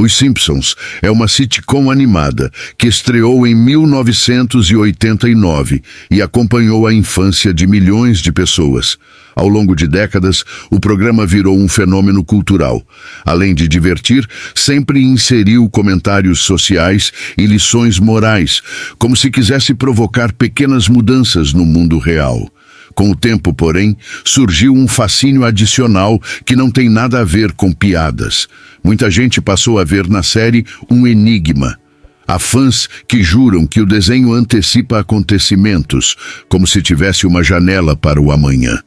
Os Simpsons é uma sitcom animada que estreou em 1989 e acompanhou a infância de milhões de pessoas. Ao longo de décadas, o programa virou um fenômeno cultural. Além de divertir, sempre inseriu comentários sociais e lições morais, como se quisesse provocar pequenas mudanças no mundo real. Com o tempo, porém, surgiu um fascínio adicional que não tem nada a ver com piadas. Muita gente passou a ver na série um enigma. Há fãs que juram que o desenho antecipa acontecimentos, como se tivesse uma janela para o amanhã.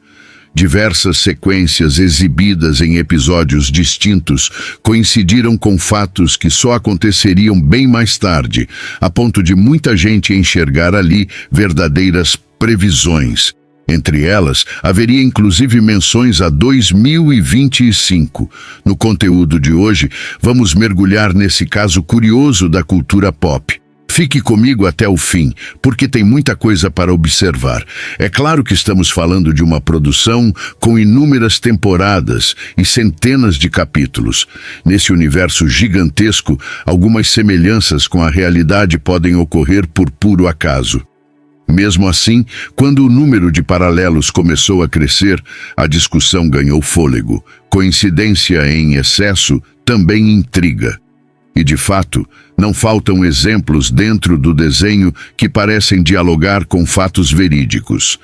Diversas sequências exibidas em episódios distintos coincidiram com fatos que só aconteceriam bem mais tarde, a ponto de muita gente enxergar ali verdadeiras previsões. Entre elas, haveria inclusive menções a 2025. No conteúdo de hoje, vamos mergulhar nesse caso curioso da cultura pop. Fique comigo até o fim, porque tem muita coisa para observar. É claro que estamos falando de uma produção com inúmeras temporadas e centenas de capítulos. Nesse universo gigantesco, algumas semelhanças com a realidade podem ocorrer por puro acaso. Mesmo assim, quando o número de paralelos começou a crescer, a discussão ganhou fôlego. Coincidência em excesso também intriga. E, de fato, não faltam exemplos dentro do desenho que parecem dialogar com fatos verídicos.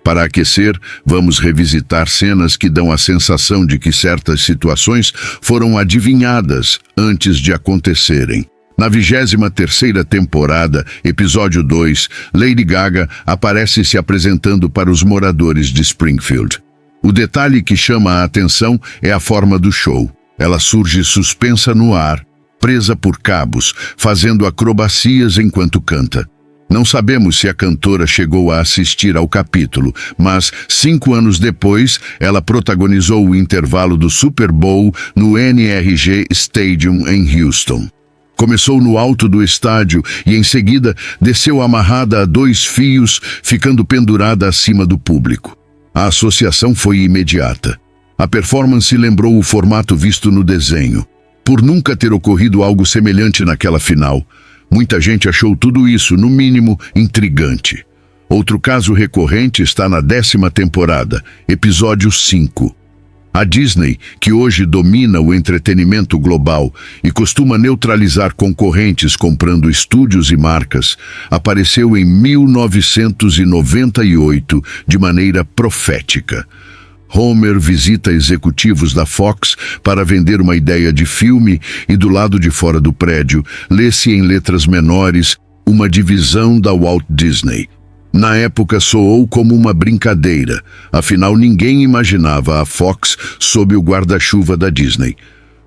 Para aquecer, vamos revisitar cenas que dão a sensação de que certas situações foram adivinhadas antes de acontecerem. Na 23ª temporada, episódio 2, Lady Gaga aparece se apresentando para os moradores de Springfield. O detalhe que chama a atenção é a forma do show. Ela surge suspensa no ar, presa por cabos, fazendo acrobacias enquanto canta. Não sabemos se a cantora chegou a assistir ao capítulo, mas 5 anos depois, ela protagonizou o intervalo do Super Bowl no NRG Stadium em Houston. Começou no alto do estádio e, em seguida, desceu amarrada a 2 fios, ficando pendurada acima do público. A associação foi imediata. A performance lembrou o formato visto no desenho. Por nunca ter ocorrido algo semelhante naquela final, muita gente achou tudo isso, no mínimo, intrigante. Outro caso recorrente está na 10ª temporada, episódio 5. A Disney, que hoje domina o entretenimento global e costuma neutralizar concorrentes comprando estúdios e marcas, apareceu em 1998 de maneira profética. Homer visita executivos da Fox para vender uma ideia de filme e do lado de fora do prédio, lê-se em letras menores uma divisão da Walt Disney. Na época soou como uma brincadeira, afinal ninguém imaginava a Fox sob o guarda-chuva da Disney.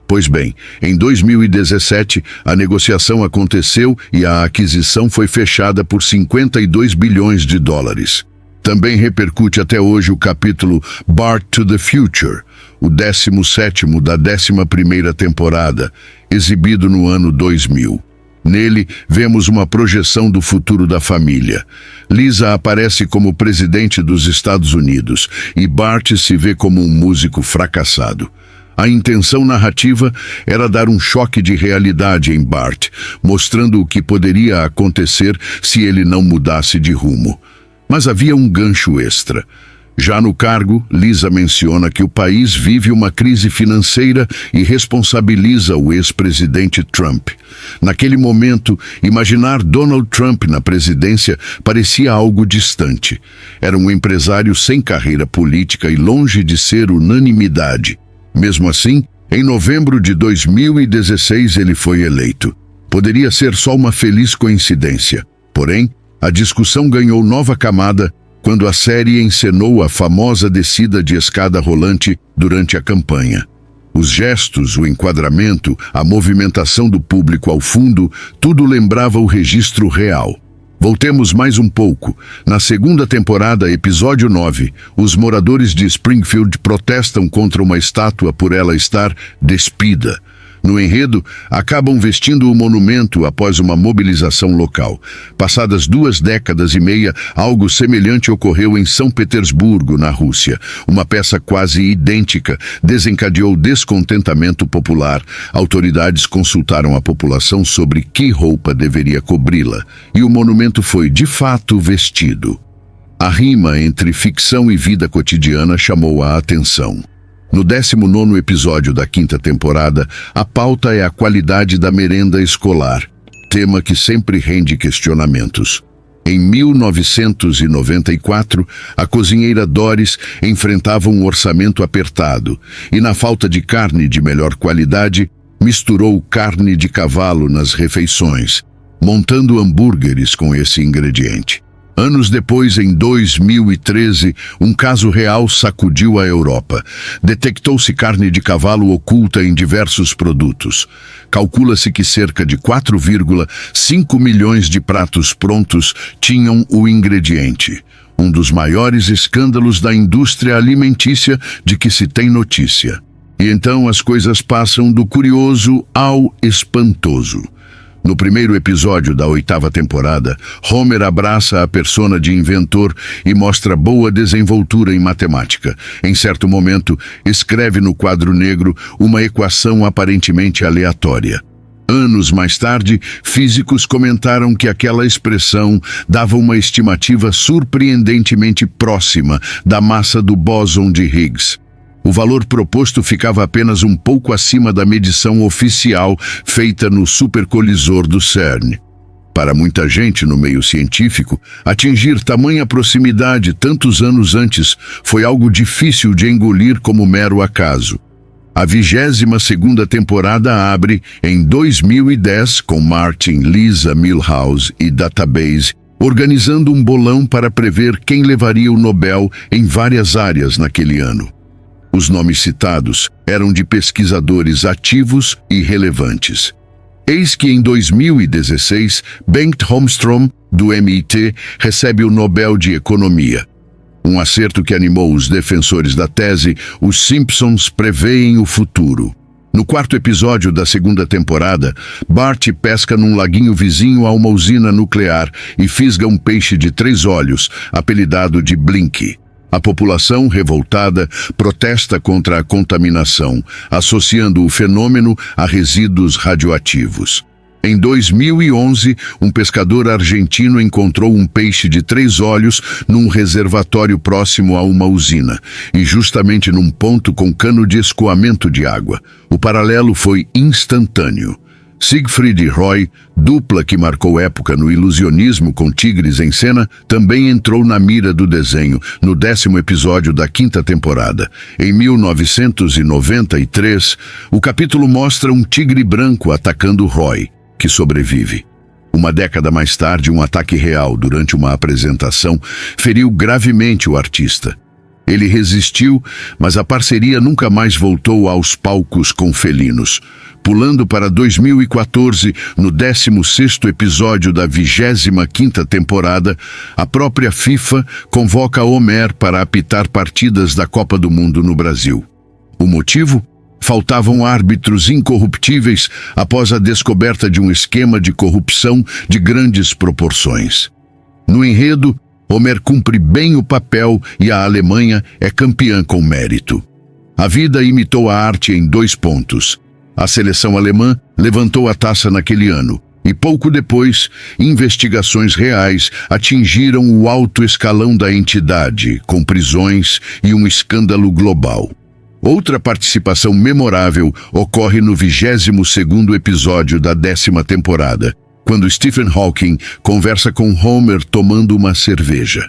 Pois bem, em 2017 a negociação aconteceu e a aquisição foi fechada por 52 bilhões de dólares. Também repercute até hoje o capítulo Back to the Future, o 17º da 11ª temporada, exibido no ano 2000. Nele, vemos uma projeção do futuro da família. Lisa aparece como presidente dos Estados Unidos e Bart se vê como um músico fracassado. A intenção narrativa era dar um choque de realidade em Bart, mostrando o que poderia acontecer se ele não mudasse de rumo. Mas havia um gancho extra. Já no cargo, Lisa menciona que o país vive uma crise financeira e responsabiliza o ex-presidente Trump. Naquele momento, imaginar Donald Trump na presidência parecia algo distante. Era um empresário sem carreira política e longe de ser unanimidade. Mesmo assim, em novembro de 2016 ele foi eleito. Poderia ser só uma feliz coincidência. Porém, a discussão ganhou nova camada quando a série encenou a famosa descida de escada rolante durante a campanha. Os gestos, o enquadramento, a movimentação do público ao fundo, tudo lembrava o registro real. Voltemos mais um pouco. Na 2ª temporada, episódio 9, os moradores de Springfield protestam contra uma estátua por ela estar despida. No enredo, acabam vestindo o monumento após uma mobilização local. Passadas 2 décadas e meia, algo semelhante ocorreu em São Petersburgo, na Rússia. Uma peça quase idêntica desencadeou descontentamento popular. Autoridades consultaram a população sobre que roupa deveria cobri-la, e o monumento foi, de fato, vestido. A rima entre ficção e vida cotidiana chamou a atenção. No 19º episódio da 5ª temporada, a pauta é a qualidade da merenda escolar, tema que sempre rende questionamentos. Em 1994, a cozinheira Doris enfrentava um orçamento apertado e, na falta de carne de melhor qualidade, misturou carne de cavalo nas refeições, montando hambúrgueres com esse ingrediente. Anos depois, em 2013, um caso real sacudiu a Europa. Detectou-se carne de cavalo oculta em diversos produtos. Calcula-se que cerca de 4,5 milhões de pratos prontos tinham o ingrediente. Um dos maiores escândalos da indústria alimentícia de que se tem notícia. E então as coisas passam do curioso ao espantoso. No primeiro episódio da 8ª temporada, Homer abraça a persona de inventor e mostra boa desenvoltura em matemática. Em certo momento, escreve no quadro negro uma equação aparentemente aleatória. Anos mais tarde, físicos comentaram que aquela expressão dava uma estimativa surpreendentemente próxima da massa do bóson de Higgs. O valor proposto ficava apenas um pouco acima da medição oficial feita no supercolisor do CERN. Para muita gente no meio científico, atingir tamanha proximidade tantos anos antes foi algo difícil de engolir como mero acaso. A 22ª temporada abre em 2010 com Martin, Lisa, Milhouse e Database, organizando um bolão para prever quem levaria o Nobel em várias áreas naquele ano. Os nomes citados eram de pesquisadores ativos e relevantes. Eis que em 2016, Bengt Holmström, do MIT, recebe o Nobel de Economia. Um acerto que animou os defensores da tese, os Simpsons preveem o futuro. No 4º episódio da 2ª temporada, Bart pesca num laguinho vizinho a uma usina nuclear e fisga um peixe de 3 olhos, apelidado de Blink. A população, revoltada, protesta contra a contaminação, associando o fenômeno a resíduos radioativos. Em 2011, um pescador argentino encontrou um peixe de 3 olhos num reservatório próximo a uma usina, e justamente num ponto com cano de escoamento de água. O paralelo foi instantâneo. Siegfried e Roy, dupla que marcou época no ilusionismo com tigres em cena, também entrou na mira do desenho no 10º episódio da 5ª temporada. Em 1993, o capítulo mostra um tigre branco atacando Roy, que sobrevive. Uma década mais tarde, um ataque real durante uma apresentação feriu gravemente o artista. Ele resistiu, mas a parceria nunca mais voltou aos palcos com felinos. Pulando para 2014, no 16º episódio da 25ª temporada, a própria FIFA convoca Homer para apitar partidas da Copa do Mundo no Brasil. O motivo? Faltavam árbitros incorruptíveis após a descoberta de um esquema de corrupção de grandes proporções. No enredo, Homer cumpre bem o papel e a Alemanha é campeã com mérito. A vida imitou a arte em 2 pontos. A seleção alemã levantou a taça naquele ano, e pouco depois, investigações reais atingiram o alto escalão da entidade, com prisões e um escândalo global. Outra participação memorável ocorre no 22º episódio da 10ª temporada, quando Stephen Hawking conversa com Homer tomando uma cerveja.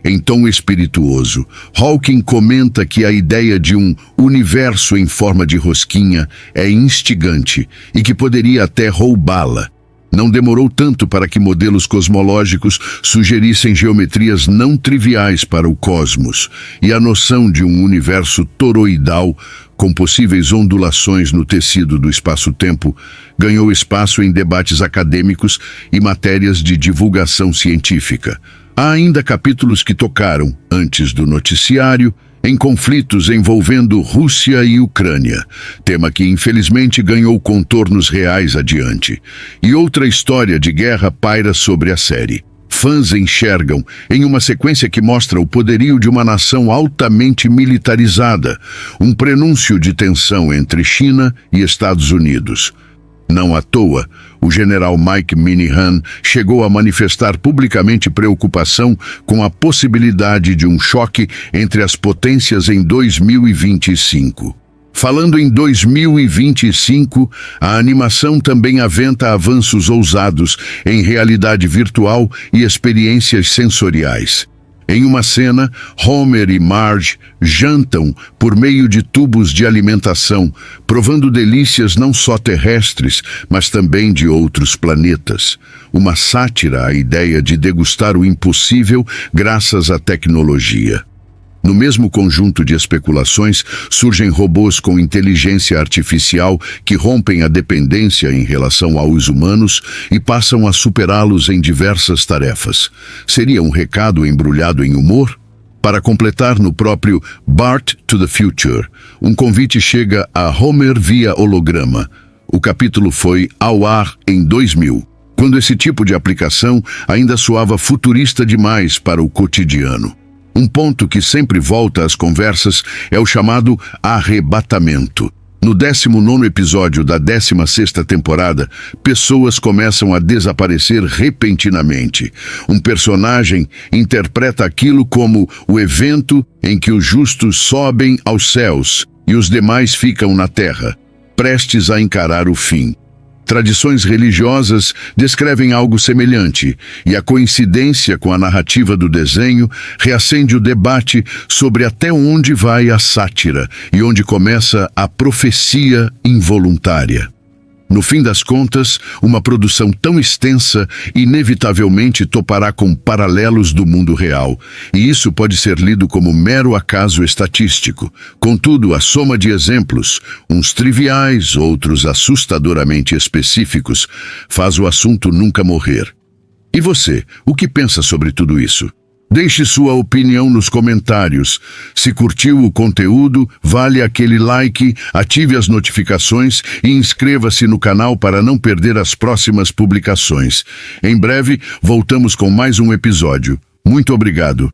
Em tom espirituoso, Hawking comenta que a ideia de um universo em forma de rosquinha é instigante e que poderia até roubá-la. Não demorou tanto para que modelos cosmológicos sugerissem geometrias não triviais para o cosmos, e a noção de um universo toroidal, com possíveis ondulações no tecido do espaço-tempo, ganhou espaço em debates acadêmicos e matérias de divulgação científica. Há ainda capítulos que tocaram, antes do noticiário, em conflitos envolvendo Rússia e Ucrânia, tema que infelizmente ganhou contornos reais adiante. E outra história de guerra paira sobre a série. Fãs enxergam em uma sequência que mostra o poderio de uma nação altamente militarizada, um prenúncio de tensão entre China e Estados Unidos. Não à toa, o general Mike Minihan chegou a manifestar publicamente preocupação com a possibilidade de um choque entre as potências em 2025. Falando em 2025, a animação também aventa avanços ousados em realidade virtual e experiências sensoriais. Em uma cena, Homer e Marge jantam por meio de tubos de alimentação, provando delícias não só terrestres, mas também de outros planetas. Uma sátira à ideia de degustar o impossível graças à tecnologia. No mesmo conjunto de especulações, surgem robôs com inteligência artificial que rompem a dependência em relação aos humanos e passam a superá-los em diversas tarefas. Seria um recado embrulhado em humor? Para completar, no próprio Bart to the Future, um convite chega a Homer via holograma. O capítulo foi ao ar em 2000, quando esse tipo de aplicação ainda soava futurista demais para o cotidiano. Um ponto que sempre volta às conversas é o chamado arrebatamento. No 19º episódio da 16ª temporada, pessoas começam a desaparecer repentinamente. Um personagem interpreta aquilo como o evento em que os justos sobem aos céus e os demais ficam na terra, prestes a encarar o fim. Tradições religiosas descrevem algo semelhante, e a coincidência com a narrativa do desenho reacende o debate sobre até onde vai a sátira e onde começa a profecia involuntária. No fim das contas, uma produção tão extensa inevitavelmente topará com paralelos do mundo real, e isso pode ser lido como mero acaso estatístico. Contudo, a soma de exemplos, uns triviais, outros assustadoramente específicos, faz o assunto nunca morrer. E você, o que pensa sobre tudo isso? Deixe sua opinião nos comentários. Se curtiu o conteúdo, vale aquele like, ative as notificações e inscreva-se no canal para não perder as próximas publicações. Em breve, voltamos com mais um episódio. Muito obrigado.